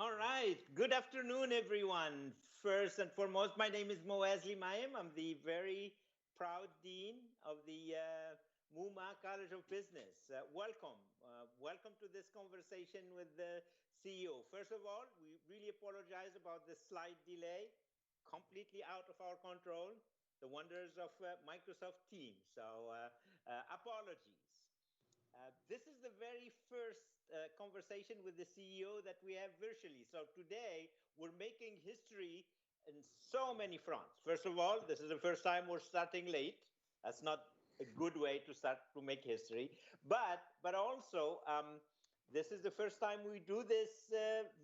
All right. Good afternoon, everyone. First and foremost, my name is Moez Limayem. I'm the very proud dean of the Muma College of Business. Welcome. Welcome to this conversation with the CEO. First of all, we really apologize about the slight delay, completely out of our control, the wonders of Microsoft Teams. So apologies. This is the very first conversation with the CEO that we have virtually. So today we're making history in so many fronts. First of all, this is the first time we're starting late. That's not a good way to start to make history. But also, this is the first time we do this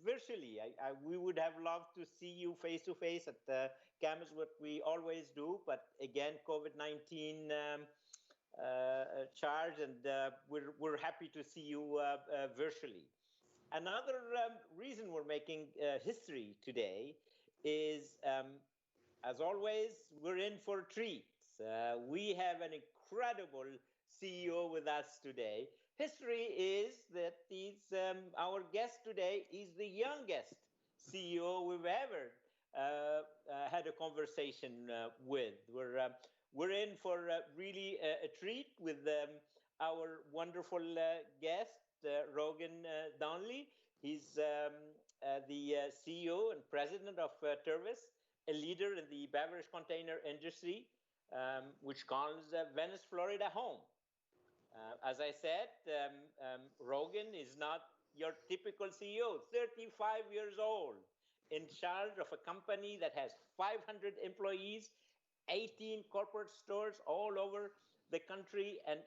virtually. We would have loved to see you face to face at the campus, what we always do. But again, COVID-19 charge, and we're happy to see you virtually. Another reason we're making history today is, as always, we're in for treats. We have an incredible CEO with us today. History is that our guest today is the youngest CEO we've ever had a conversation with. We're in for really a treat with our wonderful guest, Rogan Donelly. He's the CEO and president of Tervis, a leader in the beverage container industry, which calls Venice, Florida home. As I said, Rogan is not your typical CEO, 35 years old, in charge of a company that has 500 employees, 18 corporate stores all over the country, and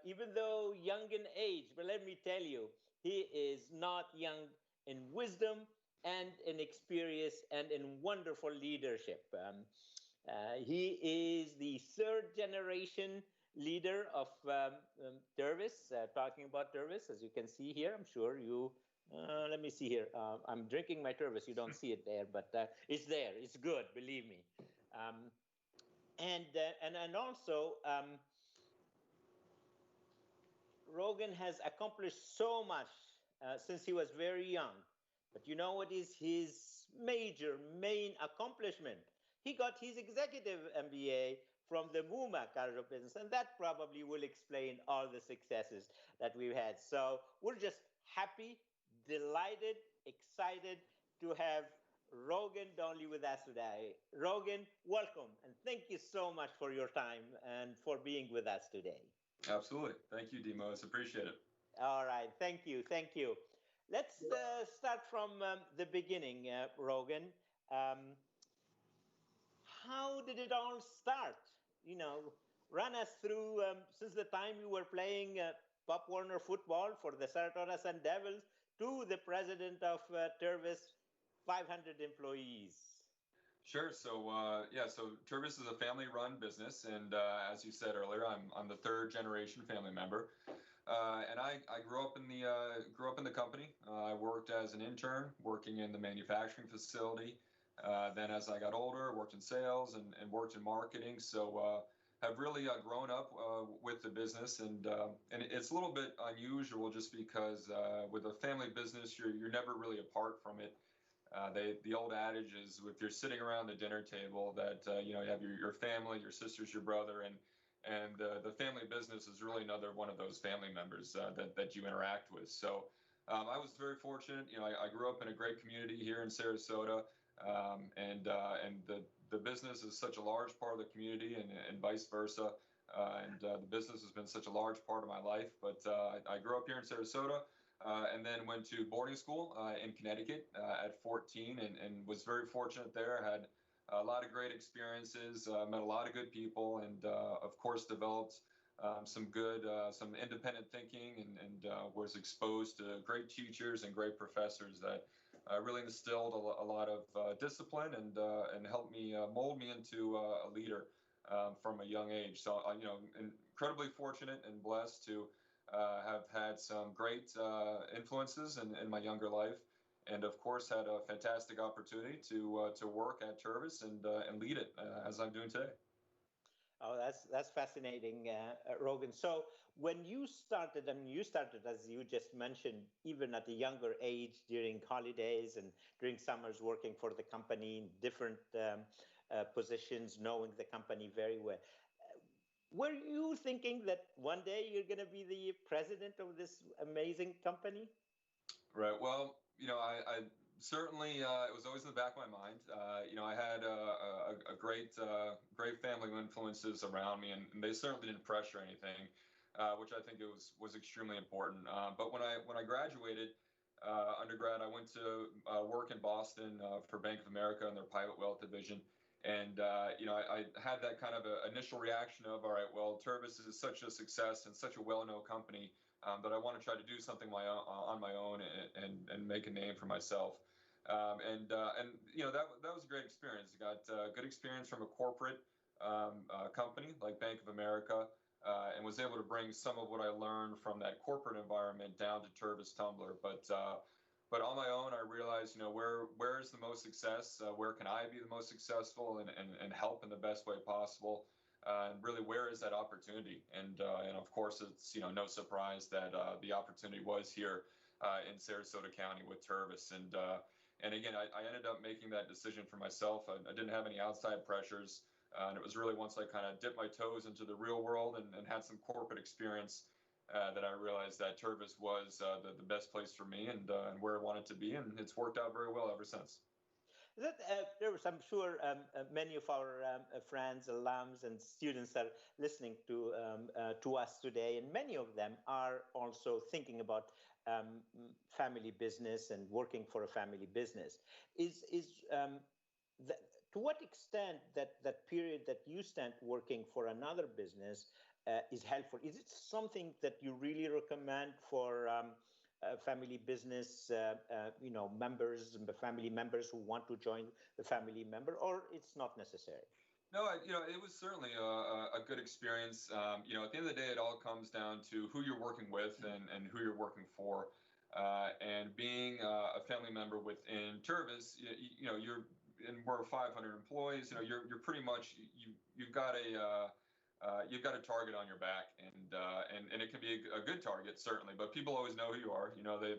even though young in age, but let me tell you, he is not young in wisdom and in experience and in wonderful leadership. He is the third generation leader of Tervis. Talking about Tervis, as you can see here, I'm sure you, let me see here. I'm drinking my Tervis. You don't see it there, but it's there. It's good, believe me. And also, Rogan has accomplished so much since he was very young. But you know what is his main accomplishment? He got his executive MBA from the Muma College of Business, and that probably will explain all the successes that we've had. So we're just happy, delighted, excited to have Rogan Donelly with us today. Rogan, welcome, and thank you so much for your time and for being with us today. Absolutely. Thank you, Demos. Appreciate it. All right. Thank you. Thank you. Let's start from the beginning, Rogan. How did it all start? You know, run us through since the time you were playing Pop Warner football for the Saratoga Sun Devils to the president of Tervis, 500 employees. Sure. So so Tervis is a family-run business, and as you said earlier, I'm the third generation family member, and I grew up in the company. I worked as an intern, working in the manufacturing facility. Then, as I got older, worked in sales and worked in marketing. So have really grown up with the business, and it's a little bit unusual just because with a family business, you're never really apart from it. The old adage is if you're sitting around the dinner table that you have your family, your sisters, your brother, and the family business is really another one of those family members that you interact with. So I was very fortunate. I grew up in a great community here in Sarasota, and the business is such a large part of the community, and vice versa. And the business has been such a large part of my life. But I grew up here in Sarasota. And then went to boarding school in Connecticut at 14 and was very fortunate there. I had a lot of great experiences, met a lot of good people, and of course developed some independent thinking and was exposed to great teachers and great professors that really instilled a lot of discipline and helped me mold me into a leader from a young age. So, incredibly fortunate and blessed to have had some great influences in my younger life, and of course had a fantastic opportunity to work at Tervis and lead it as I'm doing today. Oh, that's fascinating, Rogan. So when you started, I mean, you started, as you just mentioned, even at a younger age during holidays and during summers, working for the company in different positions, knowing the company very well. Were you thinking that one day you're going to be the president of this amazing company? Right. Well, I certainly it was always in the back of my mind. I had a great family of influences around me, and they certainly didn't pressure anything, which I think it was extremely important. But when I graduated undergrad, I went to work in Boston for Bank of America in their private wealth division. And I had that kind of a initial reaction of, all right, well, Tervis is such a success and such a well-known company that I want to try to do something on my own and make a name for myself. That was a great experience. I got good experience from a corporate company like Bank of America, and was able to bring some of what I learned from that corporate environment down to Tervis Tumbler. But on my own, I realized, where is the most success? Where can I be the most successful and help in the best way possible? And really, where is that opportunity? And of course, it's no surprise that the opportunity was here in Sarasota County with Tervis. And again, I ended up making that decision for myself. I didn't have any outside pressures, and it was really once I kind of dipped my toes into the real world and had some corporate experience that I realized that Tervis was the best place for me and where I wanted to be, and it's worked out very well ever since. That there was, I'm sure, many of our friends, alums, and students are listening to us today, and many of them are also thinking about family business and working for a family business. Is the, to what extent that period that you spent working for another business is helpful? Is it something that you really recommend for family business, members, family members who want to join the family member, or it's not necessary? No, it was certainly a good experience. At the end of the day, it all comes down to who you're working with and who you're working for. And being a family member within Tervis, you're and we're 500 employees. You're pretty much you've got a target on your back, and it can be a good target certainly. But people always know who you are.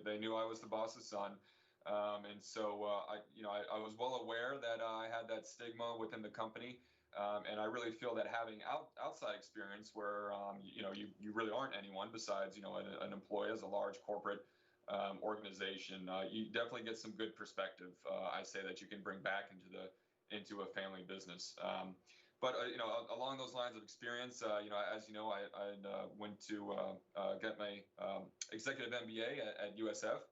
They knew I was the boss's son, and so I was well aware that I had that stigma within the company. And I really feel that having outside experience where you really aren't anyone besides an employee as a large corporate organization, you definitely get some good perspective. I say that you can bring back into a family business. But along those lines of experience, as you know, I went to get my executive MBA at USF,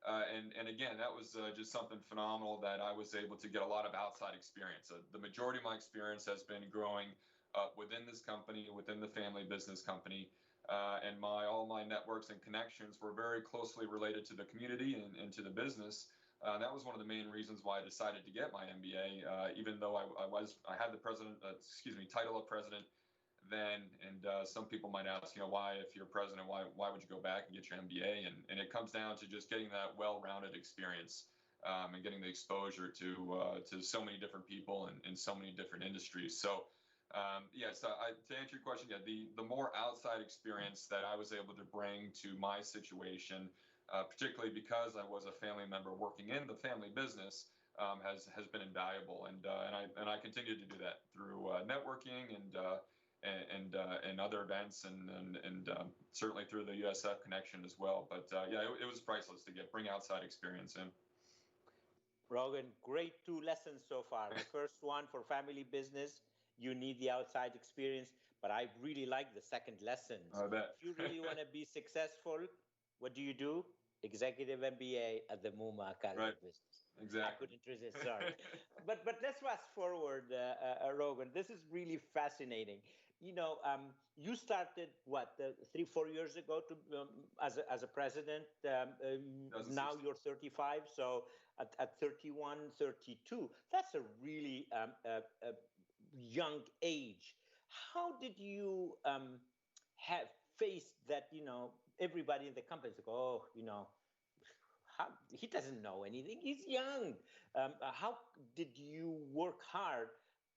and again, that was just something phenomenal that I was able to get a lot of outside experience. The majority of my experience has been growing up within this company, within the family business company, and all my networks and connections were very closely related to the community and to the business. That was one of the main reasons why I decided to get my MBA, even though I had the title of president then. And some people might ask, why, if you're president, why would you go back and get your MBA? And it comes down to just getting that well-rounded experience and getting the exposure to so many different people and so many different industries. So yes, to answer your question, yeah, the more outside experience that I was able to bring to my situation, particularly because I was a family member working in the family business, has been invaluable, and I continue to do that through networking and other events, and certainly through the USF connection as well. But it was priceless to bring outside experience in. Rogan, great two lessons so far. The first one for family business, you need the outside experience, but I really like the second lesson. I bet. If you really want to be successful, what do? Executive MBA at the Muma College Right. of Business. Exactly. I couldn't resist, sorry. but let's fast forward, Rogan. This is really fascinating. You started what 3-4 years ago as a president. Now you're 35, so at 31, 32, that's a really young age. How did you have faced that? Everybody in the company is like, oh, he doesn't know anything. He's young. How did you work hard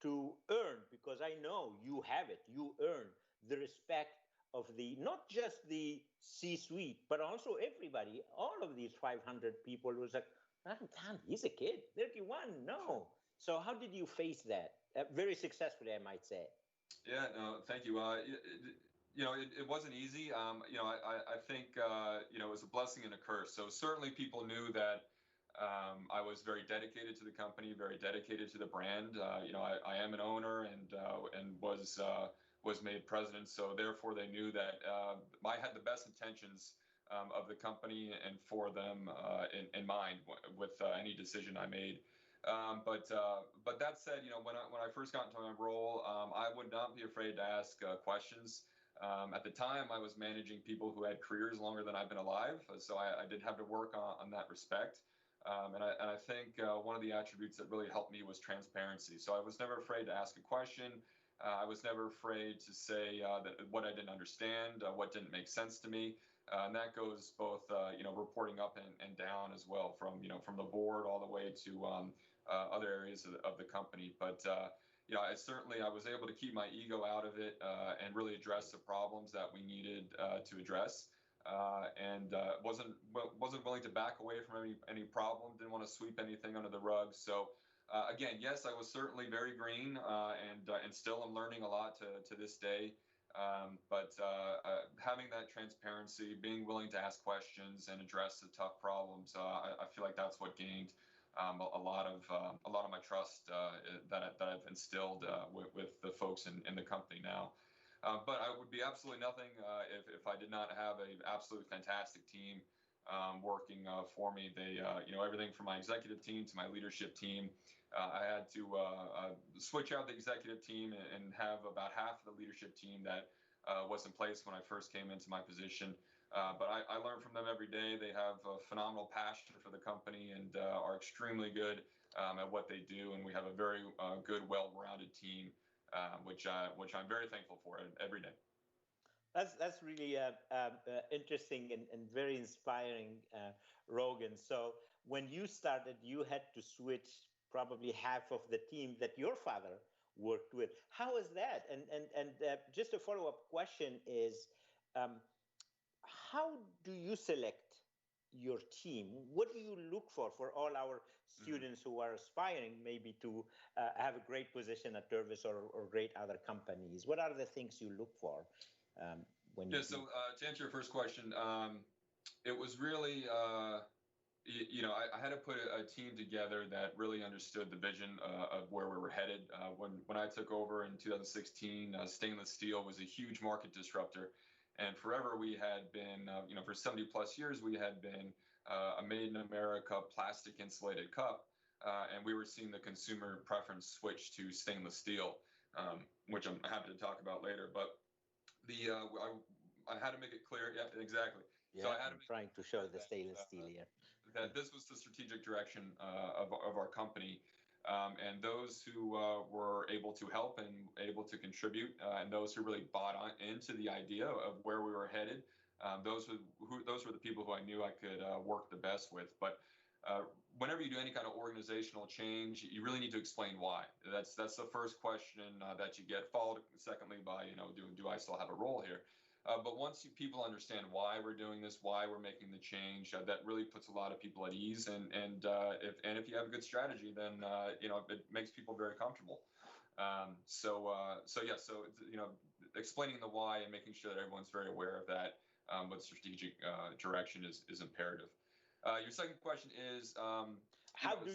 to earn? because I know you have it. You earn the respect of the not just the C-suite, but also everybody. All of these 500 people was like, oh, damn, he's a kid, 31. No. So how did you face that? Very successfully, I might say. Yeah, no, thank you. It wasn't easy. I think, it was a blessing and a curse. So certainly people knew that I was very dedicated to the company, very dedicated to the brand. I am an owner and was made president. So therefore they knew that I had the best intentions of the company and for them in mind with any decision I made. But that said, when I first got into my role, I would not be afraid to ask questions. At the time, I was managing people who had careers longer than I've been alive, so I did have to work on that respect. And I think one of the attributes that really helped me was transparency. So I was never afraid to ask a question. I was never afraid to say that what I didn't understand, what didn't make sense to me. And that goes both, reporting up and down as well, from the board all the way to other areas of the company. But I was able to keep my ego out of it and really address the problems that we needed to address. And wasn't willing to back away from any problem. Didn't want to sweep anything under the rug. So again, yes, I was certainly very green, and still am learning a lot to this day. But having that transparency, being willing to ask questions and address the tough problems, I feel like that's what gained a lot of my trust that I've instilled with the folks in the company now. But I would be absolutely nothing if I did not have an absolutely fantastic team working for me. They, everything from my executive team to my leadership team. I had to switch out the executive team and have about half of the leadership team that was in place when I first came into my position. But I learn from them every day. They have a phenomenal passion for the company and are extremely good at what they do. And we have a very good, well-rounded team, which I'm very thankful for every day. That's really interesting and very inspiring, Rogan. So when you started, you had to switch probably half of the team that your father worked with. How is that? And just a follow-up question is, how do you select your team? What do you look for all our students who are aspiring maybe to have a great position at Tervis or great other companies? What are the things you look for? So to answer your first question, it was really, I had to put a team together that really understood the vision of where we were headed. When I took over in 2016, stainless steel was a huge market disruptor. And forever we had been, for 70 plus years, we had been a made in America plastic insulated cup. And we were seeing the consumer preference switch to stainless steel, which I'm happy to talk about later. But I had to make it clear. Yeah, exactly. Yeah, so I'm trying to show the stainless steel here. That this was the strategic direction of our company. And those who were able to help and able to contribute, and those who really bought into the idea of where we were headed, those were the people who I knew I could work the best with. But whenever you do any kind of organizational change, you really need to explain why. That's the first question that you get, followed secondly by, do I still have a role here? But once people understand why we're doing this, why we're making the change, that really puts a lot of people at ease. And if you have a good strategy, then it makes people very comfortable. Explaining the why and making sure that everyone's very aware of that, but strategic direction is imperative. Your second question is,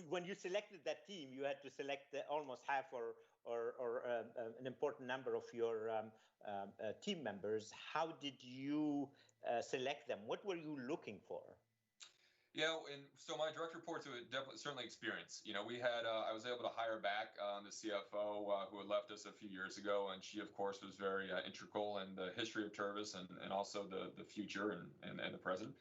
when you selected that team, you had to select almost half or an important number of your team members. How did you select them? What were you looking for? Yeah, and so my direct reports were certainly experience. I was able to hire back the CFO who had left us a few years ago, and she, of course, was very integral in the history of Tervis and also the future and the present.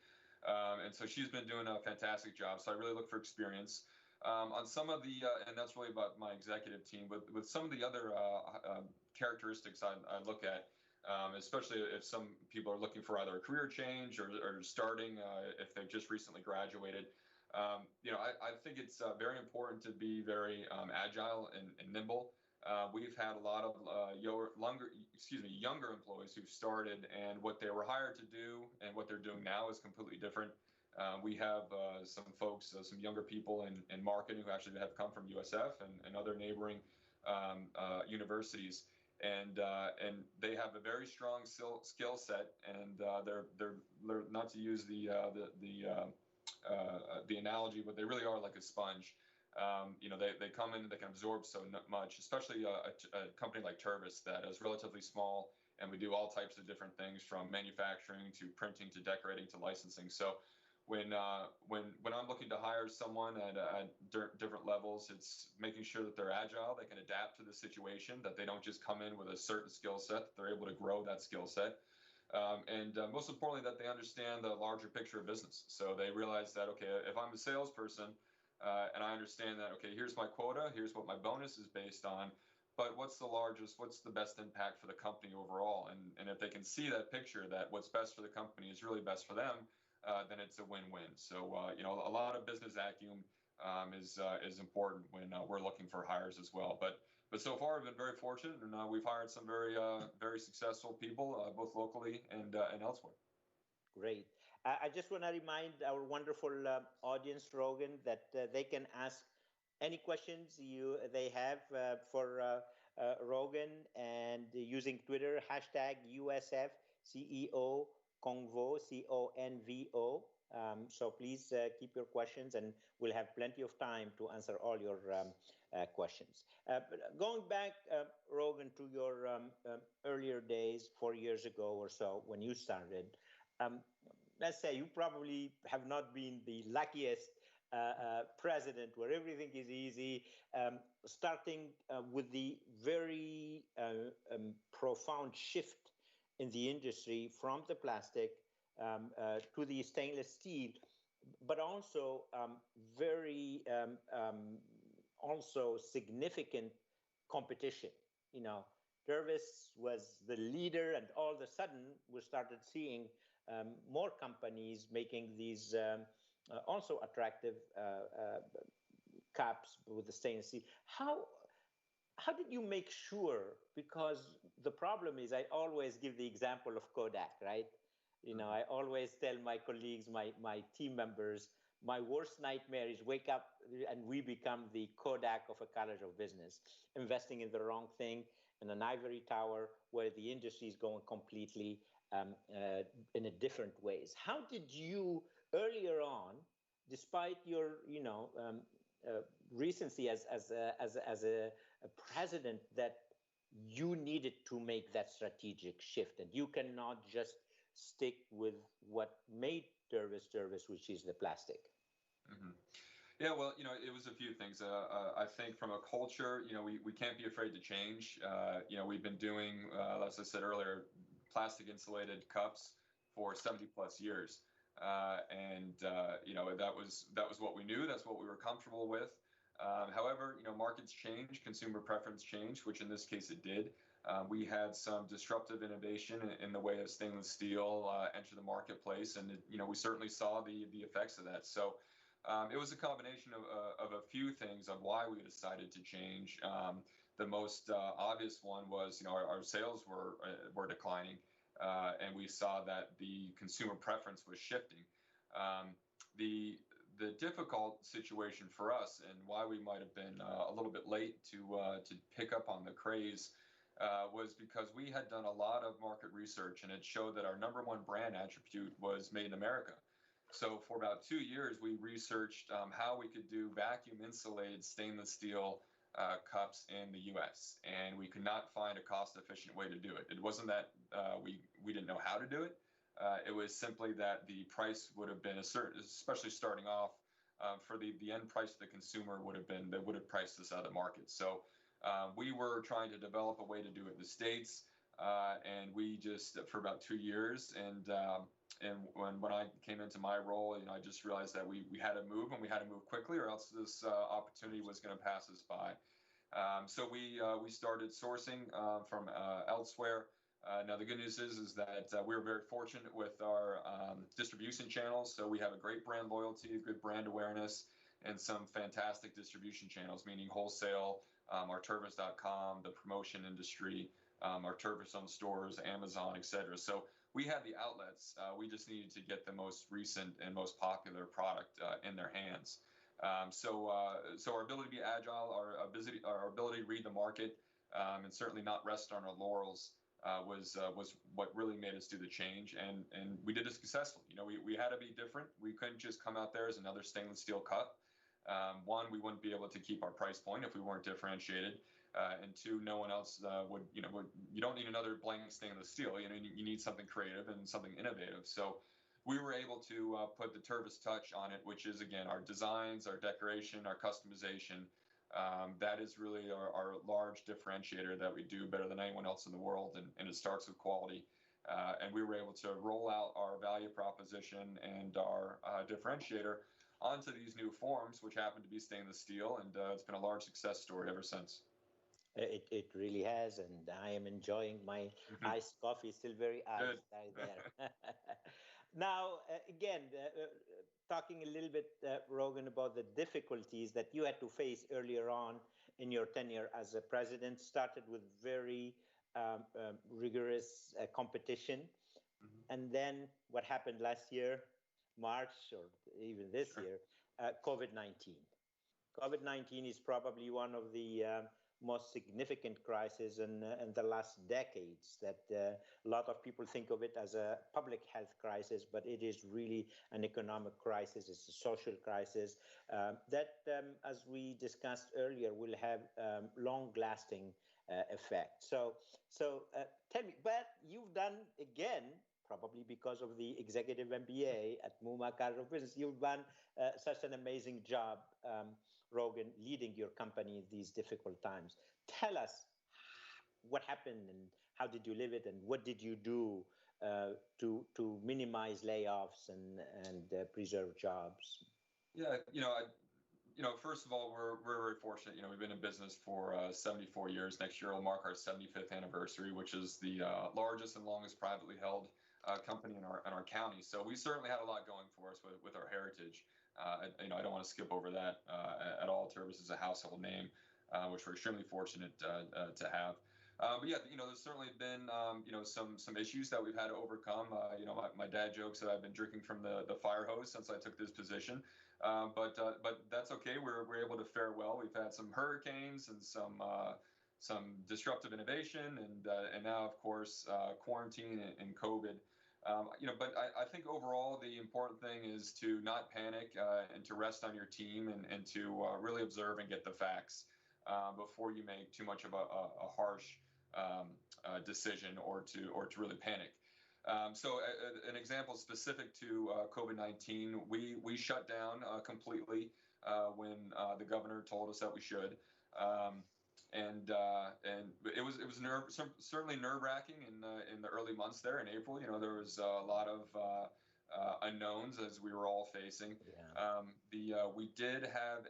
And so she's been doing a fantastic job. So I really look for experience. On some of the, and that's really about my executive team, but with some of the other characteristics I look at, especially if some people are looking for either a career change or starting if they've just recently graduated. I think it's very important to be very agile and nimble we've had a lot of younger employees who started, and what they were hired to do and what they're doing now is completely different. We have some folks, some younger people in marketing who actually have come from USF and other neighboring universities, and they have a very strong skill set, and they're not to use the analogy, but they really are like a sponge. They come in and they can absorb so much, especially a company like Tervis that is relatively small, and we do all types of different things from manufacturing to printing to decorating to licensing. So when I'm looking to hire someone at different levels, it's making sure that they're agile, they can adapt to the situation, that they don't just come in with a certain skill set, that they're able to grow that skill set. And most importantly, that they understand the larger picture of business. So they realize that, okay, if I'm a salesperson, and I understand that, okay, here's my quota, here's what my bonus is based on, but what's the best impact for the company overall? And if they can see that picture, that what's best for the company is really best for them, then it's a win-win. So, a lot of business acumen is important when we're looking for hires as well. But so far, we've been very fortunate, and we've hired some very successful people, both locally and elsewhere. Great. I just want to remind our wonderful audience, Rogan, that they can ask any questions they have for Rogan, and using Twitter, hashtag USF CEO Convo, CONVO. So please keep your questions, and we'll have plenty of time to answer all your questions. But going back, Rogan, to your earlier days, 4 years ago or so, when you started, let's say you probably have not been the luckiest president where everything is easy, starting with the very profound shift in the industry from the plastic to the stainless steel, but also very also significant competition. Tervis was the leader, and all of a sudden we started seeing more companies making these also attractive cups with the stainless steel. How did you make sure? Because the problem is, I always give the example of Kodak, right? I always tell my colleagues, my team members, my worst nightmare is wake up and we become the Kodak of a college of business, investing in the wrong thing in an ivory tower where the industry is going completely in a different ways. How did you earlier on, despite your recency as a president, that you needed to make that strategic shift, and you cannot just stick with what made Tervis, which is the plastic? Mm-hmm. Yeah, well, it was a few things. I think from a culture, we can't be afraid to change. We've been doing, as I said earlier, plastic insulated cups for 70 plus years. That was what we knew. That's what we were comfortable with. However, markets change, consumer preference changed, which in this case it did. We had some disruptive innovation in the way of stainless steel enter the marketplace, and we certainly saw the effects of that. So it was a combination of a few things of why we decided to change. The most obvious one was, our sales were declining, and we saw that the consumer preference was shifting. The difficult situation for us, and why we might have been a little bit late to pick up on the craze, was because we had done a lot of market research, and it showed that our number one brand attribute was made in America. So for about 2 years, we researched how we could do vacuum insulated stainless steel cups in the U.S., and we could not find a cost-efficient way to do it. It wasn't that we didn't know how to do it. It was simply that the price would have been especially starting off, for the end price to the consumer would have priced us out of the market. So we were trying to develop a way to do it in the States, and we just, for about 2 years, and when I came into my role, I just realized that we had to move, and we had to move quickly, or else this opportunity was going to pass us by. So we started sourcing from elsewhere. Now the good news is that we were very fortunate with our distribution channels. So we have a great brand loyalty, good brand awareness, and some fantastic distribution channels, meaning wholesale, our Tervis.com, the promotion industry, our Tervis owned stores, Amazon, etc. So we had the outlets. We just needed to get the most recent and most popular product in their hands. So our ability to be agile, our ability to read the market, and certainly not rest on our laurels was what really made us do the change, and we did it successfully. You know, we had to be different. We couldn't just come out there as another stainless steel cup. One, we wouldn't be able to keep our price point if we weren't differentiated. And two, no one else you don't need another blank stainless steel. You know, you need something creative and something innovative. So we were able to put the Tervis touch on it, which is, again, our designs, our decoration, our customization. That is really our large differentiator that we do better than anyone else in the world, and it starts with quality. And we were able to roll out our value proposition and our differentiator onto these new forms, which happen to be stainless steel, and it's been a large success story ever since. It really has, and I am enjoying my iced coffee, still very iced right there. Now, again, talking a little bit, Rogan, about the difficulties that you had to face earlier on in your tenure as a president, started with very rigorous competition. And then what happened last year, March, or even this year, COVID-19. COVID-19 is probably one of the most significant crises in the last decades, that a lot of people think of it as a public health crisis, but it is really an economic crisis. It's a social crisis that, as we discussed earlier, will have long-lasting effect. So tell me, but you've done, again, probably because of the Executive MBA at Muma Business, you've done such an amazing job, Rogan, leading your company in these difficult times. Tell us what happened and how did you live it, and what did you do to minimize layoffs and preserve jobs? Yeah, first of all, we're very fortunate. You know, we've been in business for 74 years. Next year will mark our 75th anniversary, which is the largest and longest privately held company in our county. So we certainly had a lot going for us with our heritage. I don't want to skip over that at all. Tervis is a household name, which we're extremely fortunate to have. But yeah, there's certainly been some issues that we've had to overcome. My dad jokes that I've been drinking from the fire hose since I took this position, but that's okay. We're able to fare well. We've had some hurricanes and some disruptive innovation, and now, of course, quarantine and COVID. But I think overall the important thing is to not panic and to rest on your team and to really observe and get the facts before you make too much of a harsh decision or to really panic. So an example specific to COVID-19, we shut down completely when the governor told us that we should. And it was certainly nerve-wracking in the early months there in April. There was a lot of unknowns as we were all facing. Yeah. We did have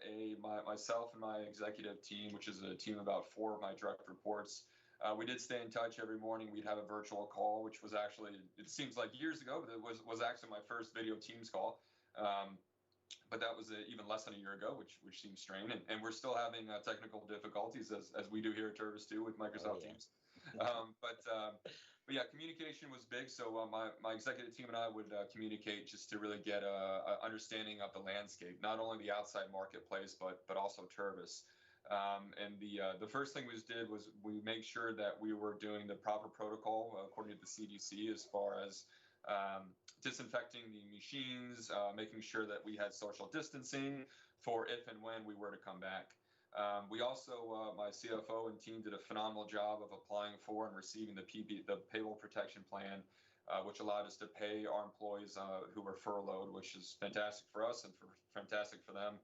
myself and my executive team, which is a team of about 4 of my direct reports. We did stay in touch every morning. We'd have a virtual call, which was actually, it seems like years ago, but it was actually my first video Teams call. But that was even less than a year ago, which seems strange. And we're still having technical difficulties, as we do here at Tervis too, with Microsoft Teams. But yeah, communication was big. So my executive team and I would communicate just to really get a understanding of the landscape, not only the outside marketplace, but also Tervis. And the first thing we did was we made sure that we were doing the proper protocol according to the CDC, as far as disinfecting the machines, making sure that we had social distancing for if and when we were to come back. We also, my CFO and team did a phenomenal job of applying for and receiving the payroll protection plan, which allowed us to pay our employees who were furloughed, which is fantastic for us and fantastic for them.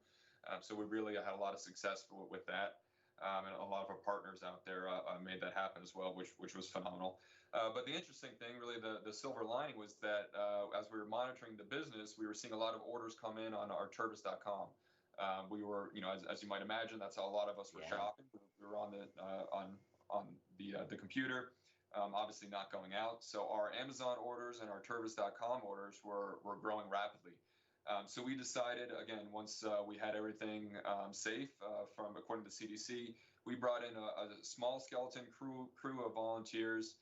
So we really had a lot of success with that. And a lot of our partners out there made that happen as well, which was phenomenal. But the interesting thing, really, the silver lining was that as we were monitoring the business, we were seeing a lot of orders come in on our Tervis.com. We were, as you might imagine, that's how a lot of us were shopping. We were on the computer, obviously not going out. So our Amazon orders and our Tervis.com orders were growing rapidly. So we decided, again, once we had everything safe according to the CDC, we brought in a small skeleton crew of volunteers,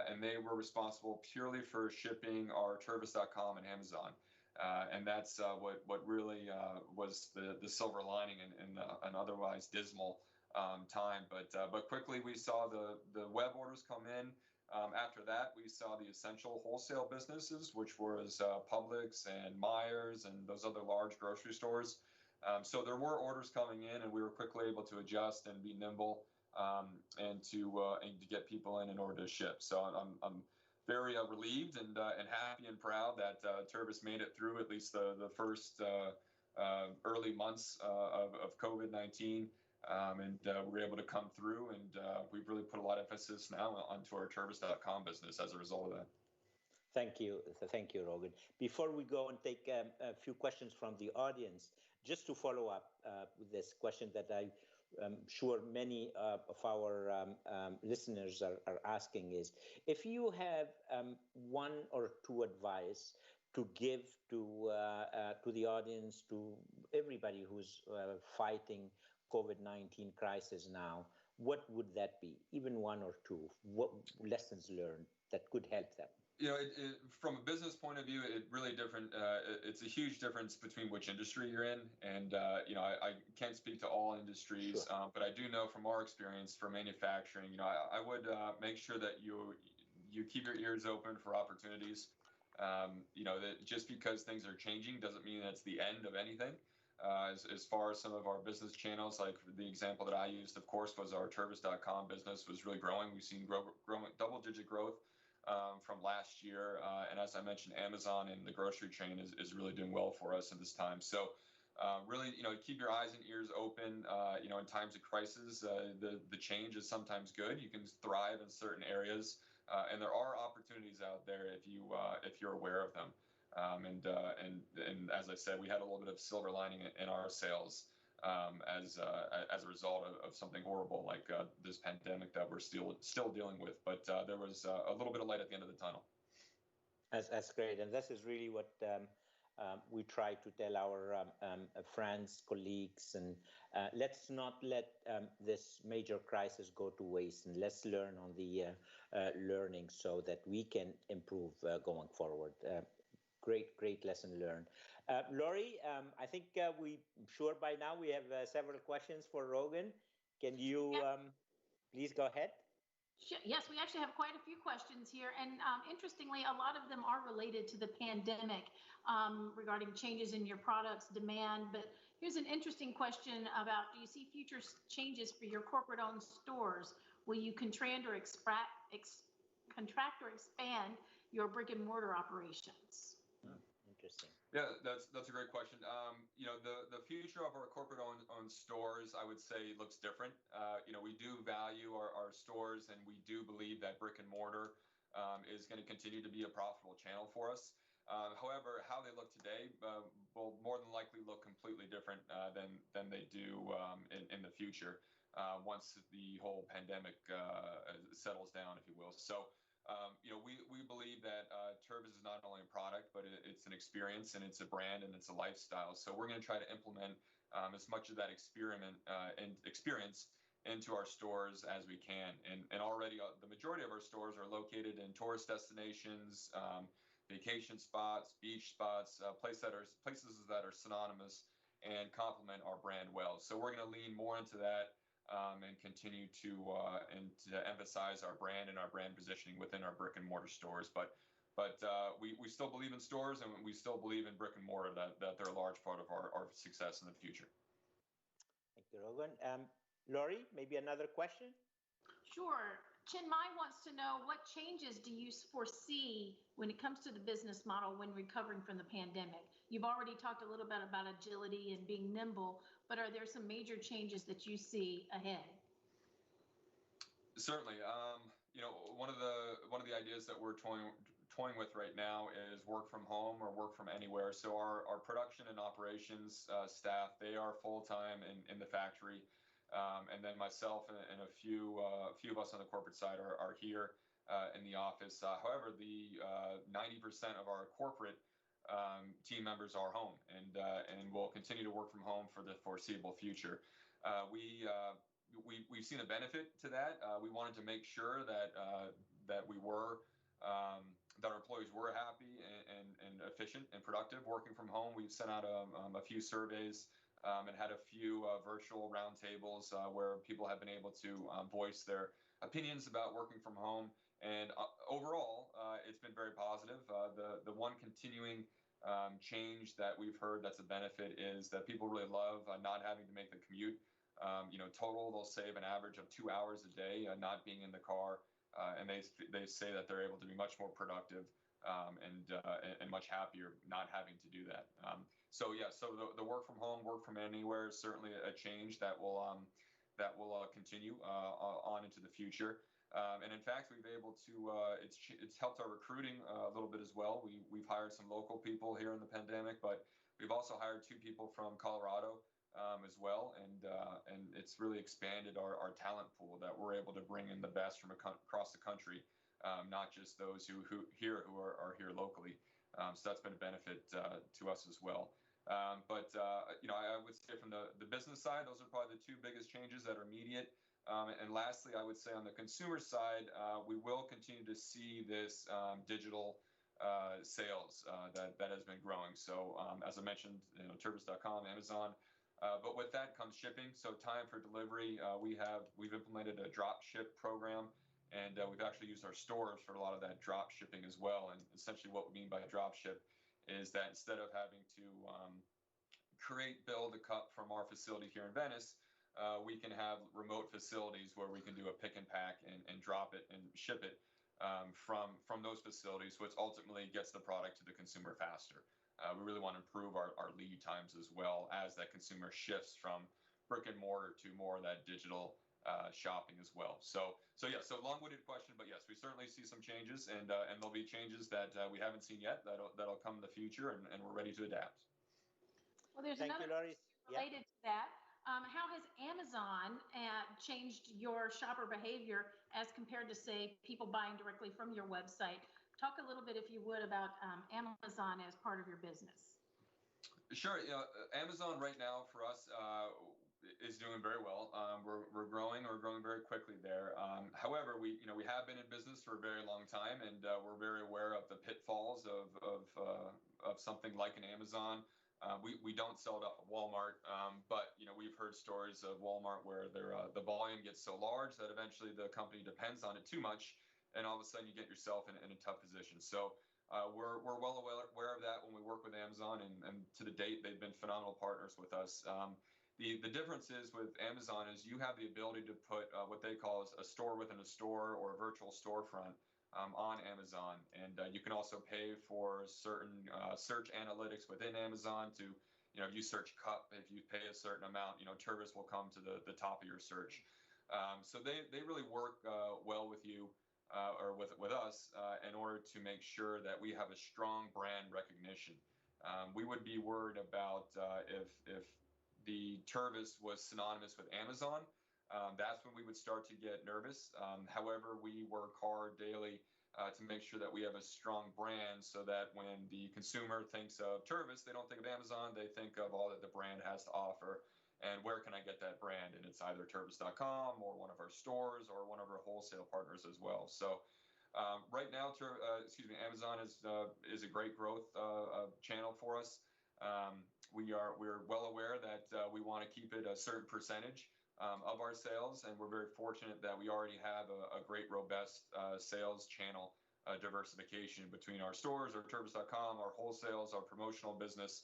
and they were responsible purely for shipping our Tervis.com and Amazon. And that's what really was the silver lining in an otherwise dismal time. But quickly we saw the web orders come in. After that, we saw the essential wholesale businesses, which was Publix and Myers and those other large grocery stores. So there were orders coming in, and we were quickly able to adjust and be nimble and to get people in order to ship. So I'm very relieved and happy and proud that Tervis made it through at least the first early months of COVID-19. And we're able to come through, and we've really put a lot of emphasis now onto our Tervis.com business as a result of that. Thank you, Rogan. Before we go and take a few questions from the audience, just to follow up with this question that I'm sure many of our listeners are asking is, if you have one or two advice to give to the audience, to everybody who's fighting COVID-19 crisis now, what would that be? Even one or two, what lessons learned that could help them? You know, from a business point of view, it really different. It's a huge difference between which industry you're in, and you know, I can't speak to all industries, sure. But I do know from our experience for manufacturing, you know, I would make sure that you keep your ears open for opportunities. You know, that just because things are changing doesn't mean that's the end of anything. As far as some of our business channels, like the example that I used, of course, was our Tervis.com business was really growing. We've seen growing double-digit growth from last year. And as I mentioned, Amazon and the grocery chain is really doing well for us at this time. So really, you know, keep your eyes and ears open. You know, in times of crisis, the change is sometimes good. You can thrive in certain areas, and there are opportunities out there if you're aware of them. And as I said, we had a little bit of silver lining in our sales as a result of something horrible like this pandemic that we're still dealing with. But there was a little bit of light at the end of the tunnel. That's great, and this is really what we try to tell our friends, colleagues, and let's not let this major crisis go to waste, and let's learn on the learning so that we can improve going forward. Great lesson learned. Lori, I think sure by now we have several questions for Rogan. Can you please go ahead? Sure. Yes, we actually have quite a few questions here. And interestingly, a lot of them are related to the pandemic regarding changes in your products, demand. But here's an interesting question about, do you see future changes for your corporate-owned stores? Will you contract or expand your brick-and-mortar operations? Interesting. Yeah, that's a great question. You know, the future of our corporate-owned stores, I would say, looks different. You know, we do value our stores, and we do believe that brick and mortar is going to continue to be a profitable channel for us. However, how they look today will more than likely look completely different than they do in the future once the whole pandemic settles down, if you will. So. You know, we believe that Tervis is not only a product, but it's an experience, and it's a brand, and it's a lifestyle. So we're going to try to implement as much of that experience into our stores as we can. And already the majority of our stores are located in tourist destinations, vacation spots, beach spots, places that are synonymous and complement our brand well. So we're going to lean more into that. And continue to emphasize our brand and our brand positioning within our brick and mortar stores. But we still believe in stores, and we still believe in brick and mortar, that they're a large part of our success in the future. Thank you, Rogan. Lori, maybe another question? Sure. Chinmay wants to know, what changes do you foresee when it comes to the business model when recovering from the pandemic? You've already talked a little bit about agility and being nimble, but are there some major changes that you see ahead? Certainly. You know, one of the ideas that we're toying with right now is work from home or work from anywhere. So our production and operations staff, they are full-time in the factory. And then myself and a few of us on the corporate side are here in the office. However, the 90% of our corporate team members are home, and will continue to work from home for the foreseeable future. we've seen a benefit to that. We wanted to make sure that that our employees were happy and efficient and productive working from home. We've sent out a few surveys and had a few virtual roundtables where people have been able to voice their opinions about working from home. And overall, it's been very positive. The one continuing change that we've heard that's a benefit is that people really love not having to make the commute. Total, they'll save an average of 2 hours a day not being in the car. And they say that they're able to be much more productive and much happier not having to do that. So the work from home, work from anywhere is certainly a change that will continue on into the future. And in fact, we've been able to it's helped our recruiting a little bit as well. We've hired some local people here in the pandemic, but we've also hired 2 people from Colorado as well, and it's really expanded our talent pool that we're able to bring in the best from across the country, not just those who are here locally. So that's been a benefit to us as well. But I would say from the business side, those are probably the 2 biggest changes that are immediate. And lastly, I would say on the consumer side, we will continue to see this digital sales that has been growing. So as I mentioned, Tervis.com, Amazon. But with that comes shipping. So time for delivery, we've implemented a drop ship program, and we've actually used our stores for a lot of that drop shipping as well. And essentially what we mean by drop ship is that instead of having to build a cup from our facility here in Venice, we can have remote facilities where we can do a pick and pack and drop it and ship it from those facilities, which ultimately gets the product to the consumer faster. We really want to improve our lead times as well as that consumer shifts from brick and mortar to more of that digital shopping as well. So long-winded question, but yes, we certainly see some changes, and there'll be changes that we haven't seen yet that'll come in the future, and we're ready to adapt. Well, there's another question related to that. How has Amazon changed your shopper behavior as compared to, say, people buying directly from your website? Talk a little bit, if you would, about Amazon as part of your business. Sure. Amazon right now for us is doing very well. We're growing very quickly there. However, we have been in business for a very long time, and we're very aware of the pitfalls of something like an Amazon. We don't sell it off of Walmart, but we've heard stories of Walmart where the volume gets so large that eventually the company depends on it too much, and all of a sudden you get yourself in a tough position. So we're well aware of that when we work with Amazon, and to the date they've been phenomenal partners with us. The difference is with Amazon is you have the ability to put what they call a store within a store or a virtual storefront on Amazon, and you can also pay for certain search analytics within Amazon to, if you search cup, if you pay a certain amount, Tervis will come to the top of your search. So they really work well with you or with us in order to make sure that we have a strong brand recognition. We would be worried about if the Tervis was synonymous with Amazon. That's when we would start to get nervous. However, we work hard daily to make sure that we have a strong brand so that when the consumer thinks of Tervis, they don't think of Amazon, they think of all that the brand has to offer and where can I get that brand? And it's either Tervis.com or one of our stores or one of our wholesale partners as well. So right now, Amazon is a great growth channel for us. We're well aware that we want to keep it a certain percentage of our sales, and we're very fortunate that we already have a great robust sales channel diversification between our stores, our Tervis.com, our wholesales, our promotional business.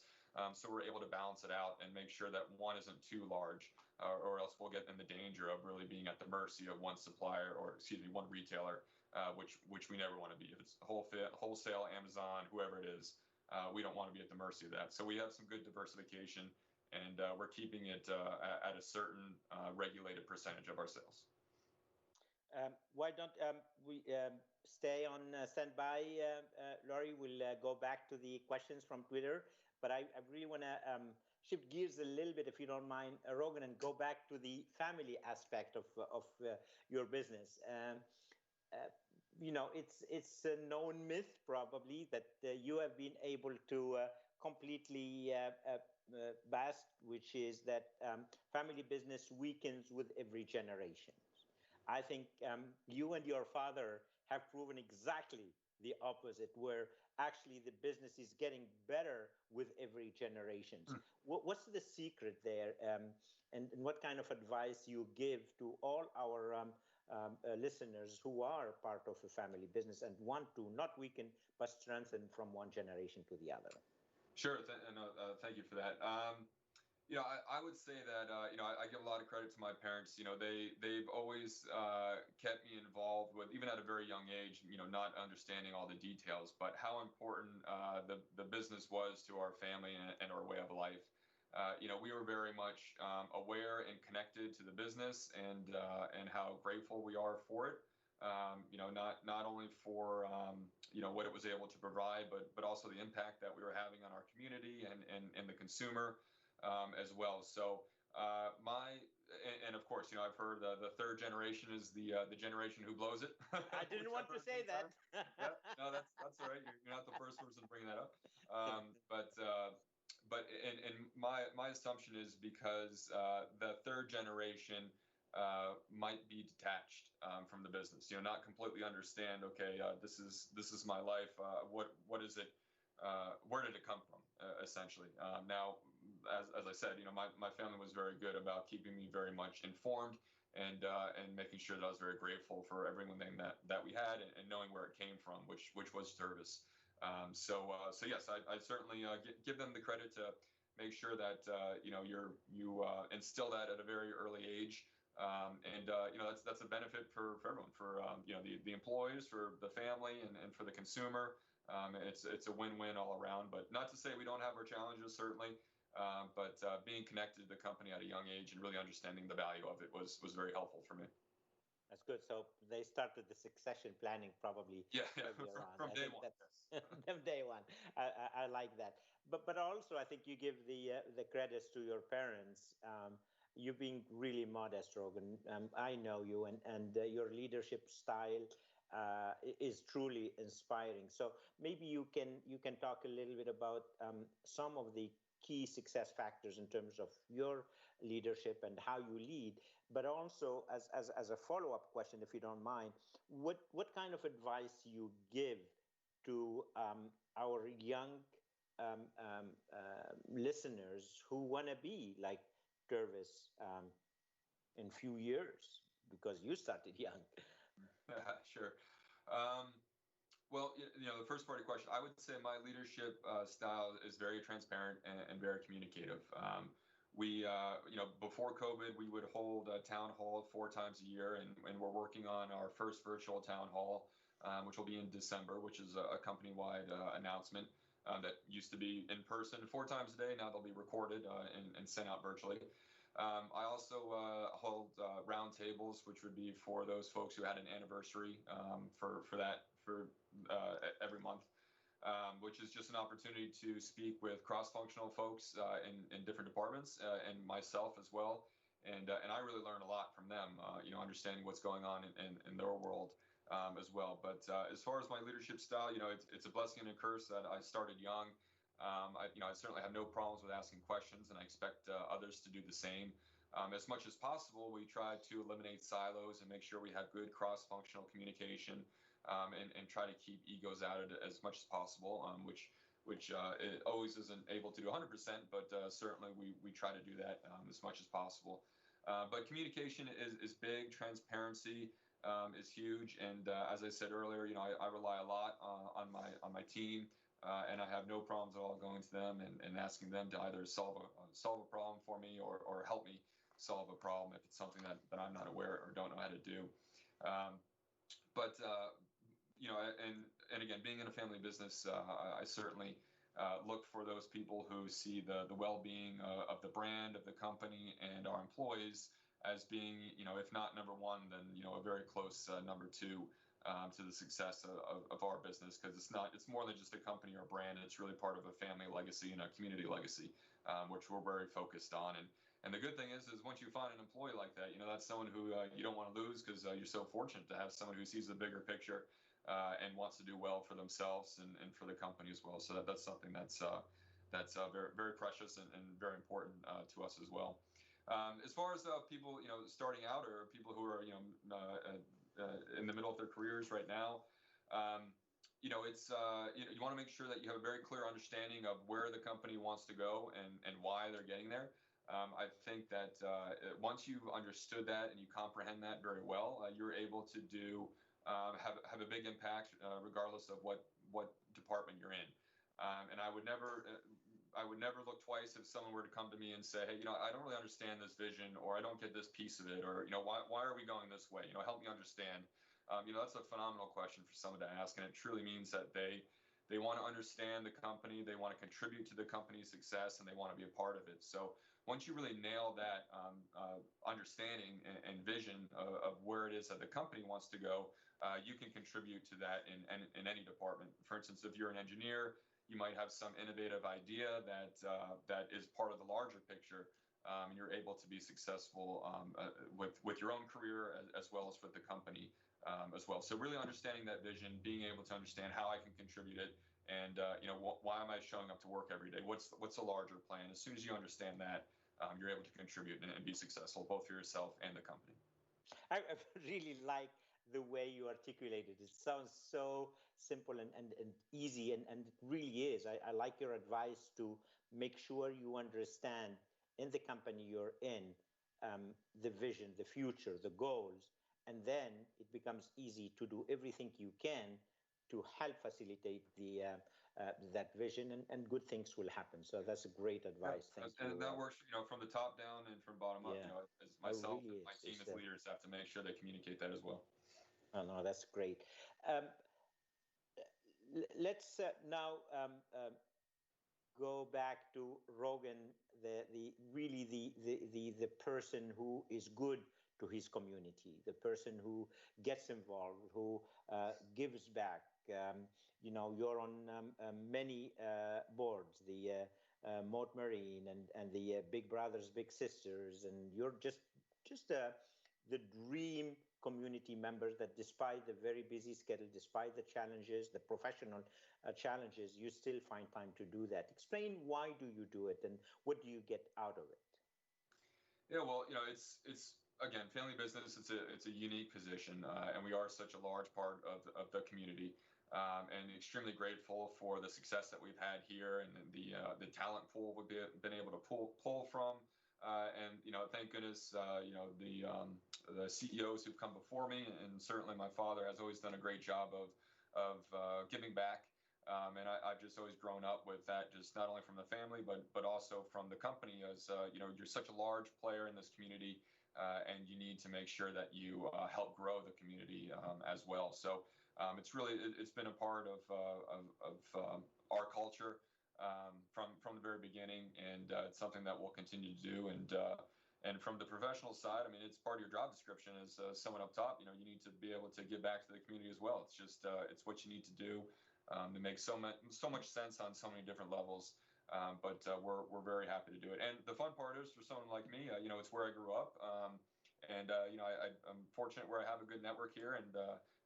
So we're able to balance it out and make sure that one isn't too large, or else we'll get in the danger of really being at the mercy of one supplier one retailer, which we never want to be. If it's wholesale, Amazon, whoever it is, we don't want to be at the mercy of that. So we have some good diversification, and we're keeping it at a certain regulated percentage of our sales. Why don't we stay on standby, Laurie? We'll go back to the questions from Twitter, but I really want to shift gears a little bit, if you don't mind, Rogan, and go back to the family aspect of your business. It's a known myth probably that you have been able to completely vast, which is that family business weakens with every generation. I think you and your father have proven exactly the opposite, where actually the business is getting better with every generation. What's the secret there, and what kind of advice you give to all our listeners who are part of a family business and want to not weaken but strengthen from one generation to the other? Sure, thank you for that. I would say that I give a lot of credit to my parents. They've always kept me involved with, even at a very young age. Not understanding all the details, but how important the business was to our family and our way of life. We were very much aware and connected to the business and how grateful we are for it. Not only for what it was able to provide, but also the impact that we were having on our community and the consumer. As well. So and of course, I've heard the third generation is the generation who blows it. I didn't want to say that. Yeah, no, that's all right. You're not the first person to bring that up. But my assumption is because the third generation might be detached from the business. Not completely understand. Okay, this is my life. What is it? Where did it come from? Essentially. Now, as I said, my family was very good about keeping me very much informed and making sure that I was very grateful for everything that we had and knowing where it came from, which was Tervis. So yes, I certainly give them the credit to make sure that you instill that at a very early age. That's a benefit for everyone, for the employees, for the family, and for the consumer. It's a win-win all around. But not to say we don't have our challenges, certainly. But being connected to the company at a young age and really understanding the value of it was very helpful for me. That's good. So they started the succession planning probably from day one. From day one. I like that. But also I think you give the credits to your parents. You being really modest, Rogan. I know you, and your leadership style is truly inspiring. So maybe you can talk a little bit about some of the key success factors in terms of your leadership and how you lead, but also as a follow-up question, if you don't mind, what kind of advice you give to our young listeners who want to be like Tervis in few years, because you started young. Sure. Well, the first part of the question, I would say my leadership style is very transparent and very communicative. Before COVID, we would hold a town hall 4 times a year, and we're working on our first virtual town hall, which will be in December, which is a company-wide announcement that used to be in person 4 times a day. Now they'll be recorded and sent out virtually. I also hold roundtables, which would be for those folks who had an anniversary for every month, which is just an opportunity to speak with cross-functional folks in different departments and myself as well. And I really learn a lot from them, understanding what's going on in their world as well. But as far as my leadership style, it's a blessing and a curse that I started young. I certainly have no problems with asking questions, and I expect others to do the same. As much as possible, we try to eliminate silos and make sure we have good cross-functional communication, and try to keep egos out of it as much as possible, which it always isn't able to do 100%, but certainly we try to do that as much as possible. But communication is big. Transparency is huge, and as I said earlier, I rely a lot on my team. And I have no problems at all going to them and asking them to either solve a problem for me or help me solve a problem if it's something that I'm not aware or don't know how to do. And again, being in a family business, I certainly look for those people who see the well-being of the brand, of the company, and our employees as being, if not number one, then a very close number two. To the success of our business, because it's more than just a company or a brand. It's really part of a family legacy and a community legacy, which we're very focused on. And the good thing is once you find an employee like that, that's someone who you don't want to lose, because you're so fortunate to have someone who sees the bigger picture and wants to do well for themselves and for the company as well. So that's something that's that's very, very precious and very important to us as well. As far as people, starting out, or people who are, in the middle of their careers right now, it's you want to make sure that you have a very clear understanding of where the company wants to go and why they're getting there. I think that once you've understood that and you comprehend that very well, you're able to have a big impact regardless of what department you're in. And I would never look twice if someone were to come to me and say, hey, I don't really understand this vision, or I don't get this piece of it, or why are we going this way? Help me understand. That's a phenomenal question for someone to ask, and it truly means that they want to understand the company, they want to contribute to the company's success, and they want to be a part of it. So once you really nail that understanding and vision of where it is that the company wants to go, you can contribute to that in any department. For instance, if you're an engineer, you might have some innovative idea that is part of the larger picture, and you're able to be successful with your own career as well as with the company as well. So really understanding that vision, being able to understand how I can contribute it, and why am I showing up to work every day? What's the larger plan? As soon as you understand that, you're able to contribute and be successful both for yourself and the company. I really like the way you articulate it. It sounds so simple and easy, and it really is. I like your advice to make sure you understand in the company you're in the vision, the future, the goals, and then it becomes easy to do everything you can to help facilitate that vision, and good things will happen. So that's a great advice. Yeah. Thank you. And that works, from the top down and from bottom up. As myself and my team as leaders have to make sure they communicate that as well. Oh, no, that's great. Let's now go back to Rogan, the person who is good to his community, the person who gets involved, who gives back. You're on many boards, the Moat Marine and the Big Brothers, Big Sisters, and you're just the dream community members that, despite the very busy schedule, despite the challenges, the professional challenges, you still find time to do that. Explain, why do you do it, and what do you get out of it? Yeah, well, it's again, family business. It's a unique position, and we are such a large part of the community, and extremely grateful for the success that we've had here, and the talent pool we've been able to pull from. And thank goodness, the CEOs who've come before me, and certainly my father has always done a great job of giving back. And I've just always grown up with that, just not only from the family, but also from the company. As you're such a large player in this community, and you need to make sure that you help grow the community as well. So it's been a part of our culture. From the very beginning, and it's something that we'll continue to do. And from the professional side, I mean, it's part of your job description as someone up top. You need to be able to give back to the community as well. It's just it's what you need to do. It makes so much sense on so many different levels. But we're very happy to do it. And the fun part is, for someone like me, it's where I grew up. And I'm fortunate where I have a good network here, and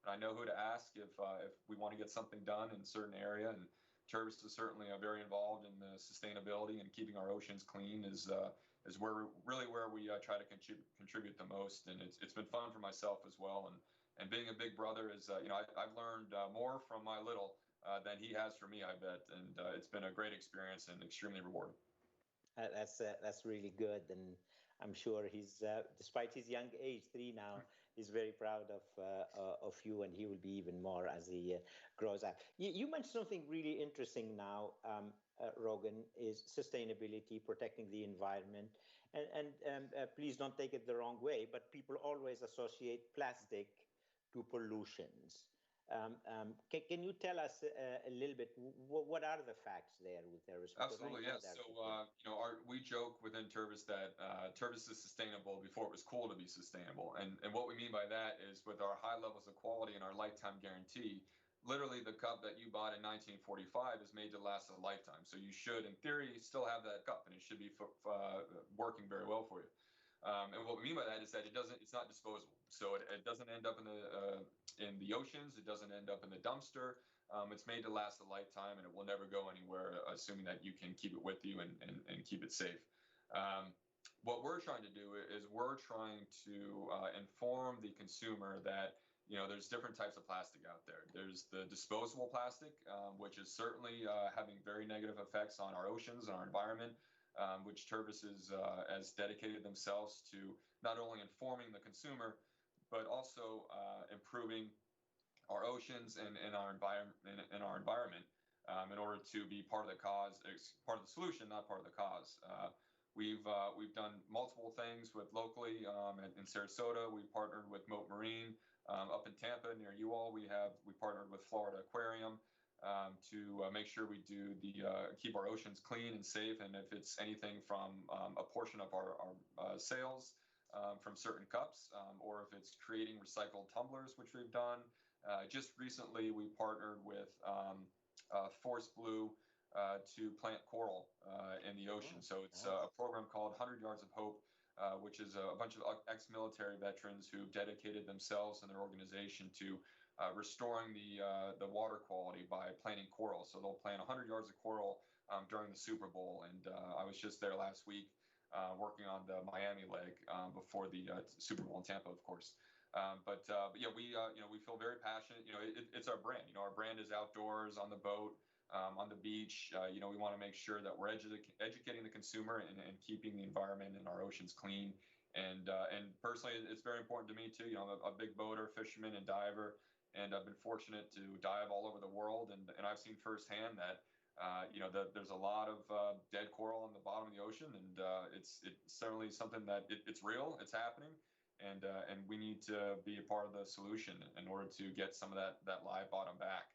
I know who to ask if we want to get something done in a certain area. And Tervis is certainly very involved in the sustainability, and keeping our oceans clean is where we try to contribute the most. And it's been fun for myself as well. And being a big brother is, I've learned more from my little than he has for me, I bet. And it's been a great experience and extremely rewarding. That's really good, and I'm sure he's, despite his young age, 3 now, he's very proud of you, and he will be even more as he grows up. You mentioned something really interesting now, Rogan, is sustainability, protecting the environment, and please don't take it the wrong way, but people always associate plastic to pollutions. Can you tell us a little bit, what are the facts there with Tervis? Absolutely, yes. So, we joke within Tervis that Tervis is sustainable before it was cool to be sustainable. And what we mean by that is, with our high levels of quality and our lifetime guarantee, literally the cup that you bought in 1945 is made to last a lifetime. So you should, in theory, still have that cup, and it should be working very well for you. And what we mean by that is that it's not disposable. So it doesn't end up in the oceans. It doesn't end up in the dumpster. It's made to last a lifetime, and it will never go anywhere, assuming that you can keep it with you and keep it safe. What we're trying to do is we're trying to inform the consumer that there's different types of plastic out there. There's the disposable plastic, which is certainly having very negative effects on our oceans and our environment, which Tervis has dedicated themselves to not only informing the consumer, but also improving our oceans and our environment in order to be part of the cause, part of the solution, not part of the cause. We've done multiple things with locally in Sarasota. We partnered with Moat Marine up in Tampa near you all. We partnered with Florida Aquarium to make sure we do keep our oceans clean and safe. And if it's anything from a portion of our sales from certain cups, or if it's creating recycled tumblers, which we've done. Just recently, we partnered with Force Blue to plant coral in the ocean. So it's a program called 100 Yards of Hope, which is a bunch of ex-military veterans who've dedicated themselves and their organization to restoring the water quality by planting coral. So they'll plant 100 yards of coral during the Super Bowl. And I was just there last week working on the Miami leg before the Super Bowl in Tampa, of course. But yeah, we feel very passionate. It's our brand. Our brand is outdoors, on the boat, on the beach. We want to make sure that we're educating the consumer and keeping the environment and our oceans clean. And personally, it's very important to me too. I'm a big boater, fisherman, and diver, and I've been fortunate to dive all over the world. And I've seen firsthand that there's a lot of dead coral on the bottom of the ocean, and it's certainly something that it's real, it's happening. And we need to be a part of the solution in order to get some of that live bottom back,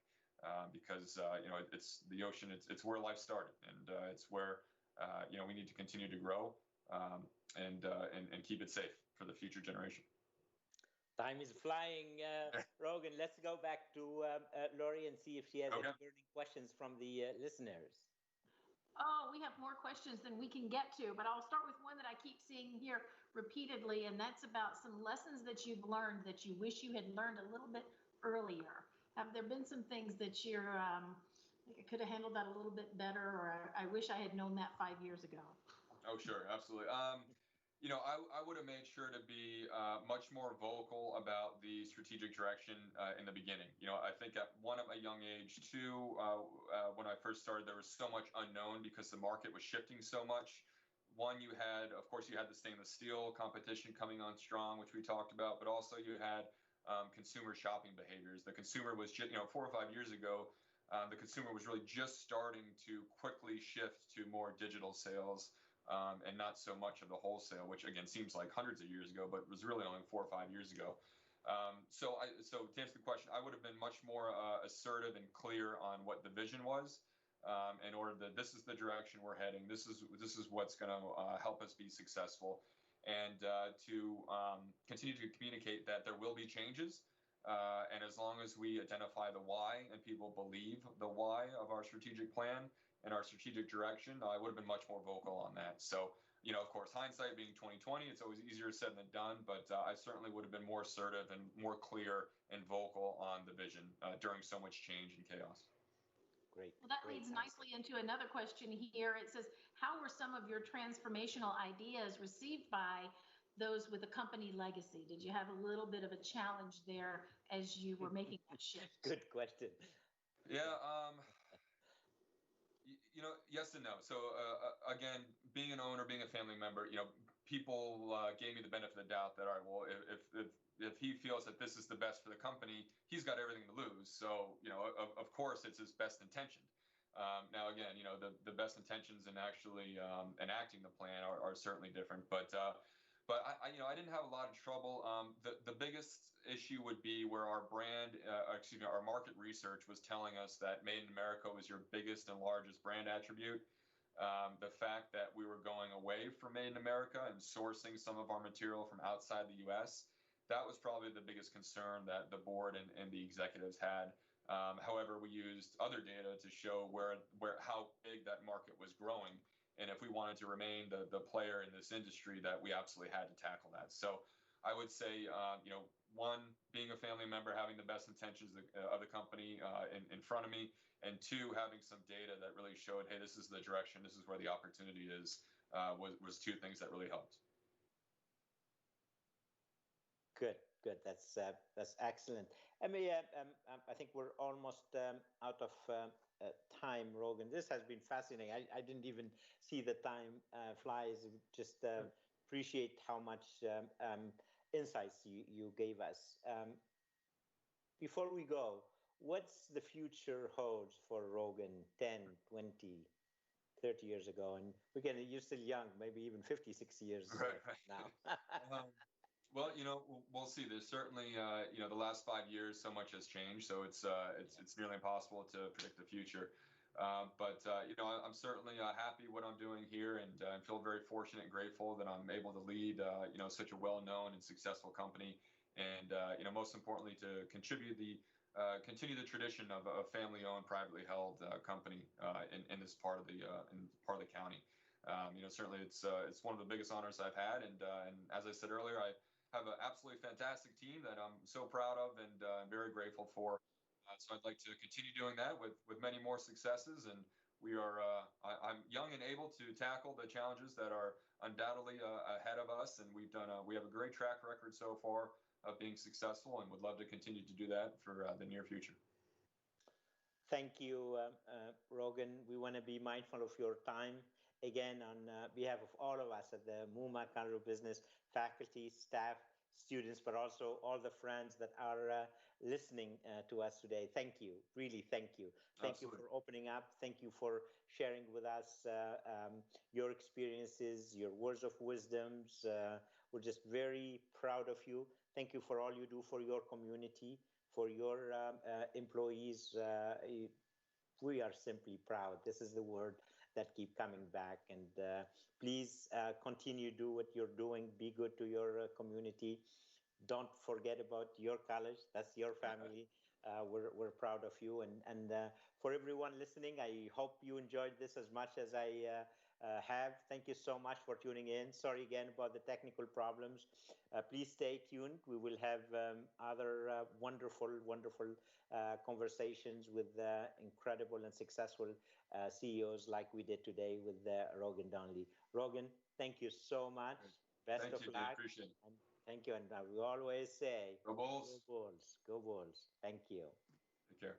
because it's the ocean. It's where life started, and it's where we need to continue to grow and keep it safe for the future generation. Time is flying, Rogan. Let's go back to Lori and see if she has any burning questions from the listeners. Oh, we have more questions than we can get to, but I'll start with one that I keep seeing here repeatedly, and that's about some lessons that you've learned that you wish you had learned a little bit earlier. Have there been some things that you're, I could have handled that a little bit better, or I wish I had known that 5 years ago? Oh, sure, absolutely. I would have made sure to be much more vocal about the strategic direction in the beginning. I think at a young age too, when I first started, there was so much unknown because the market was shifting so much. One, you had the stainless steel competition coming on strong, which we talked about, but also you had consumer shopping behaviors. The consumer was, 4 or 5 years ago, the consumer was really just starting to quickly shift to more digital sales. And not so much of the wholesale, which again seems like hundreds of years ago, but was really only 4 or 5 years ago. So to answer the question, I would have been much more assertive and clear on what the vision was, in order that this is the direction we're heading. This is what's going to help us be successful, and to continue to communicate that there will be changes. And as long as we identify the why and people believe the why of our strategic plan and our strategic direction, I would have been much more vocal on that. So, of course, hindsight being 2020, it's always easier said than done, but I certainly would have been more assertive and more clear and vocal on the vision during so much change and chaos. Great. Well, that leads nicely into another question here. It says, how were some of your transformational ideas received by those with a company legacy? Did you have a little bit of a challenge there as you were making that shift? Good question. Yeah. Yes and no. So again, being an owner, being a family member, people gave me the benefit of the doubt that, all right, well, if he feels that this is the best for the company, he's got everything to lose. So, of course, it's his best intention. Now, again, the best intentions and actually enacting the plan are certainly different. But I didn't have a lot of trouble. The biggest issue would be where our our market research was telling us that Made in America was your biggest and largest brand attribute. The fact that we were going away from Made in America and sourcing some of our material from outside the U.S., that was probably the biggest concern that the board and the executives had. However, we used other data to show how big that market was growing. And if we wanted to remain the player in this industry, that we absolutely had to tackle that. So I would say, one, being a family member, having the best intentions of the company in front of me, and two, having some data that really showed, hey, this is the direction, this is where the opportunity is, was two things that really helped. Good. That's excellent. I mean, I think we're almost out of time, Rogan. This has been fascinating. I didn't even see the time flies. Just appreciate how much insights you gave us. Before we go, what's the future holds for Rogan 10, 20, 30 years ago? And again, you're still young, maybe even 50, 60 years right. now. Well, we'll see. There's certainly, the last 5 years, so much has changed. So it's nearly impossible to predict the future. But I'm certainly happy what I'm doing here, and I feel very fortunate and grateful that I'm able to lead, such a well-known and successful company, and most importantly, to continue the tradition of a family-owned, privately held company in this part of the county. Certainly it's one of the biggest honors I've had, and as I said earlier, I have an absolutely fantastic team that I'm so proud of, and I'm very grateful for. So I'd like to continue doing that with many more successes. And I'm young and able to tackle the challenges that are undoubtedly ahead of us. And we have a great track record so far of being successful, and would love to continue to do that for the near future. Thank you, Rogan. We want to be mindful of your time. Again, on behalf of all of us at the Muma College of Business, faculty, staff, students, but also all the friends that are listening to us today, thank you. Really, thank you. Thank Absolutely. you for opening up. Thank you for sharing with us your experiences, your words of wisdoms. We're just very proud of you. Thank you for all you do for your community, for your employees. We are simply proud. This is the word that keep coming back. And please continue do what you're doing. Be good to your community. Don't forget about your college. That's your family. We're proud of you. And for everyone listening, I hope you enjoyed this as much as I have. Thank you so much for tuning in. Sorry again about the technical problems. Please stay tuned. We will have other wonderful conversations with incredible and successful CEOs like we did today with Rogan Donelly. Rogan, thank you so much. Best of luck. Appreciate it. And thank you. And we always say, go Bulls. Go Bulls. Go Bulls. Thank you. Take care.